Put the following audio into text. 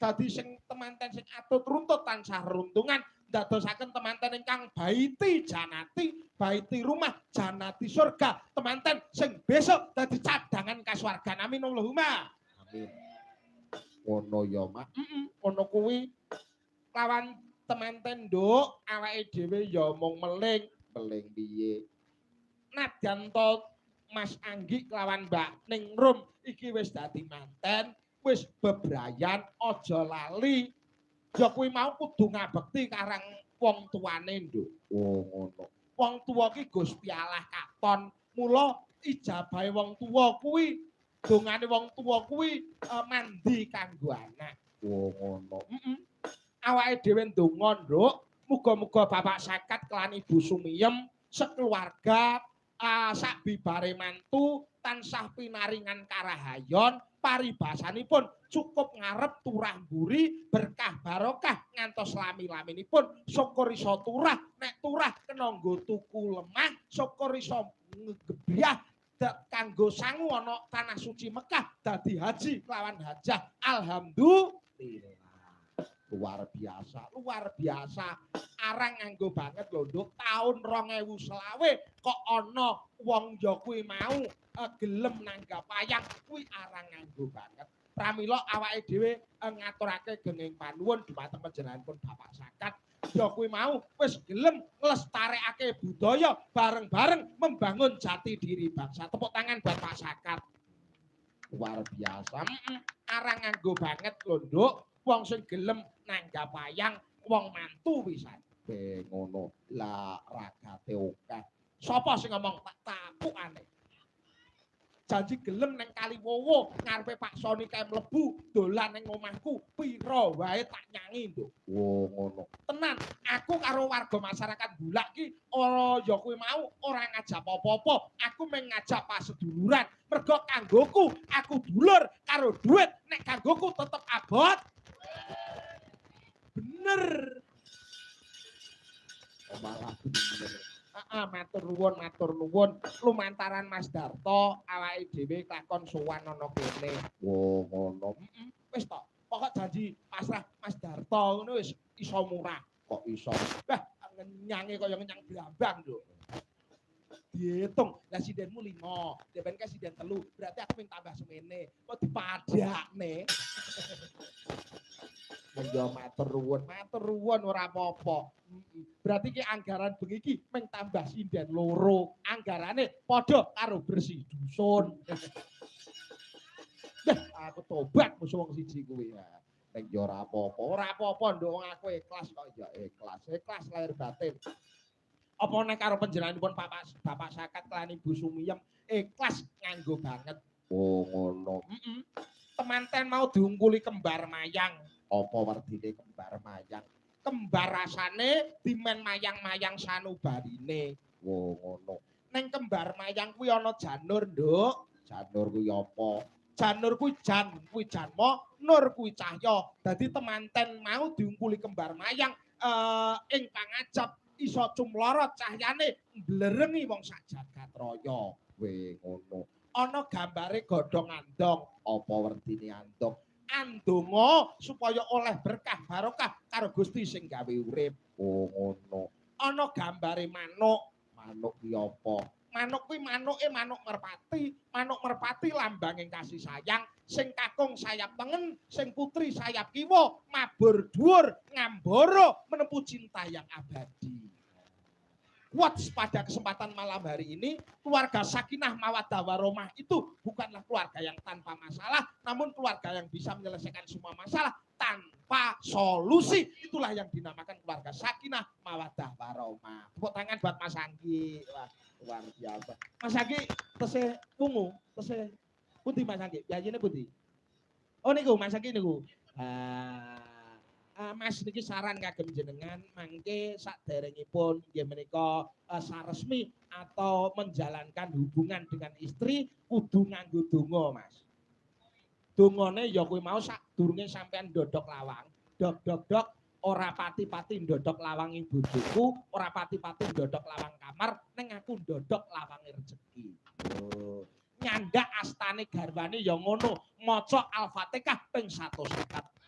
dadi sing temanten sing atut runtut tansah runtungan dadosaken temanten ingkang baiti janati, baiti rumah janati surga, temanten sing besok dadi cadangan kasuwargan. Amin Allahumma. Amin. Ngono ya, Mak. Ngono kuwi lawan temanten nduk awake dhewe ya mung meling piye. Nadyan to Mas Anggi kelawan Mbak Ningrum iki wis dadi manten, wis bebrayan aja lali. Ya kuwi mau kudu ngabekti karang wong tuane, Nduk. Oh, ngono. Wong tuwa ki Gusti Allah katon. Mula ijabahe wong tuwa kuwi dongane wong tuwa kuwi mandi kanggo anak. Oh, ngono. Awake dhewe ndonga, Nduk, muga-muga Bapak Sakat kelan Ibu Sumiyem sekeluarga sak bibare mantu tansah pinaringan karahayon, paribasanipun cukup ngarep turah mburi, berkah barokah ngantos lami-laminipun syukur iso turah, nek turah kena nggo tuku lemah, syukur iso ngegebyah kanggo sangu ana tanah suci Mekah dadi haji kelawan hajah. Alhamdulillah. Luar biasa. Arang nganggo banget lho, Nduk. Taun 2020 kok ana wong ya kuwi mau gelem nanggap wayang kuwi arang nganggo banget. Pramila awake dhewe ngaturake genging panuwun dhumateng panjenenganipun Bapak Sakat. Ya kuwi mau wis gelem nglestarekake budaya bareng-bareng membangun jati diri bangsa. Tepuk tangan buat Pak Sakat. Luar biasa. Arang nganggo banget lho, Nduk. Wong sing gelem nanggap wayang wong mantu pisan. Ngono. Lah ragate akeh. Sapa sing ngomong tak tapukane? Janji gelem nang Kaliwowo ngarepe Pak Soni kae mlebu dolan ning omahku pira wae tak nyangi, Nduk. Oh, ngono. Tenan, aku karo warga masyarakat Bulak ki ora ya kuwi mau ora ngajak apa-apa. Aku mung ngajak paseduluran. Mergo kanggoku aku dulur karo duit, nek kanggoku tetep abot. Bener. Malah bener. Matur nuwun lumantaran Mas Darto awake dhewe lakon sowan ana kene. Oh, ngono. Wis to, pokok janji pasrah Mas Darto ngono wis iso murah. Kok iso? Wah, ngenyange kaya ngenyang brambang, Nduk. Diitung, lah sindenmu 5, depen ke sinden 3, berarti aku minta tambah semene. Kok dipadakne? Ya matur nuwun ora apa-apa. Berarti ki anggaran bengi iki mung tambah sinden 2. Anggarane padha karo bersih dusun. Aku tobat musuh wong siji kuwi ya. Nek yo ora apa-apa. Ora apa-apa, Nduk, wong aku ikhlas kok ya ikhlas. Ikhlas lahir batin. Apa nek karo panjenenganipun Bapak Sakat lan Ibu Sumiyem ikhlas nganggo banget. Oh, ngono. Temanten mau diungkuli kembar mayang. Apa werdine kembar mayang? Kembar rasane dimen mayang-mayang sanubarine. Oh, ngono. Neng kembar mayang kuwi ana janur, Nduk. Janur kuwi apa? Janur kuwi janma, nur kuwi cahya. Dadi temanten mau diungkuli kembar mayang ing pangajab iso cumlorot cahyane mblerengi wong sak jagat raya. Weh, ngono. Ana gambare godhong andong. Apa werdine andong? Andonga supaya oleh berkah barokah karo Gusti sing gawe urip. Oh, ngono. Ana gambare manuk. Manuk ki apa? Manuk kuwi manuke manuk merpati. Manuk merpati lambanging kasih sayang. Sing kakung sayap tengen, sing putri sayap kiwa, mabur dhuwur, ngambara menempuh cinta yang abadi. Watch pada kesempatan malam hari ini, keluarga Sakinah Mawaddah Warahmah itu bukanlah keluarga yang tanpa masalah, namun keluarga yang bisa menyelesaikan semua masalah tanpa solusi. Itulah yang dinamakan keluarga Sakinah Mawaddah Warahmah. Tepuk tangan buat Mas Anggi. Wah, luar biasa. Mas Anggi, tesih ungu, tesih putih Mas Anggi. Biayane putih. Oh niku Mas Anggi niku. Mas niki saran kagem jenengan mangke saderengipun nggih menika saresmi atau menjalankan hubungan dengan istri kudu nganggo donga, Mas. Dongane ya kuwi mau sadurunge sampean ndodhok lawang. Dok ora pati-pati ndodhok lawange bojoku, ora pati-pati ndodhok lawang kamar, ning aku ndodhok lawange rezeki. Oh. Nyandak astane garwane ya ngono, maca Al-Fatihah ping 150.